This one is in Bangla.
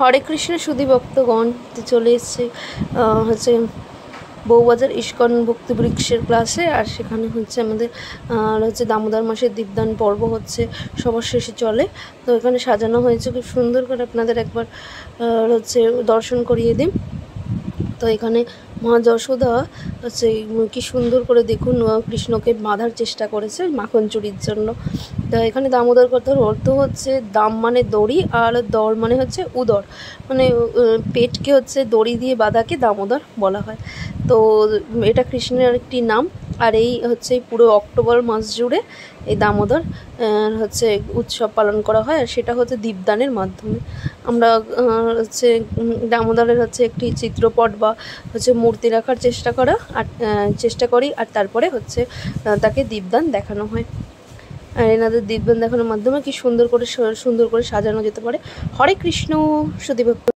হরে কৃষ্ণ সুধী ভক্তগণ, চলে এসছে হচ্ছে বউবাজার ইস্কন ভক্তিবৃক্ষের ক্লাসে। আর সেখানে হচ্ছে আমাদের হচ্ছে দামোদর মাসের দীপদান পর্ব হচ্ছে, সবার শেষে চলে। তো এখানে সাজানো হয়েছে খুব সুন্দর করে, আপনাদের একবার হচ্ছে দর্শন করিয়ে দিন। তো এখানে মা যশোদা হচ্ছে কি সুন্দর করে দেখুন কৃষ্ণকে বাঁধার চেষ্টা করেছে মাখন চুরির জন্য। তো এখানে দামোদর কথার অর্থ হচ্ছে দাম মানে দড়ি, আর দর মানে হচ্ছে উদর, মানে পেটকে হচ্ছে দড়ি দিয়ে বাঁধাকে দামোদর বলা হয়। তো এটা কৃষ্ণের একটি নাম। আর এই হচ্ছে পুরো অক্টোবর মাস জুড়ে এই দামোদর হচ্ছে উৎসব পালন করা হয়। আর সেটা হচ্ছে দীপদানের মাধ্যমে। আমরা হচ্ছে দামোদরের হচ্ছে একটি চিত্রপট বা হচ্ছে মূর্তি রাখার চেষ্টা করি। আর তারপরে হচ্ছে তাকে দীপদান দেখানো হয়। আর এনাদের দীপদান দেখানোর মাধ্যমে কি সুন্দর করে সাজানো যেতে পারে। হরে কৃষ্ণ সুধী ভক্ত।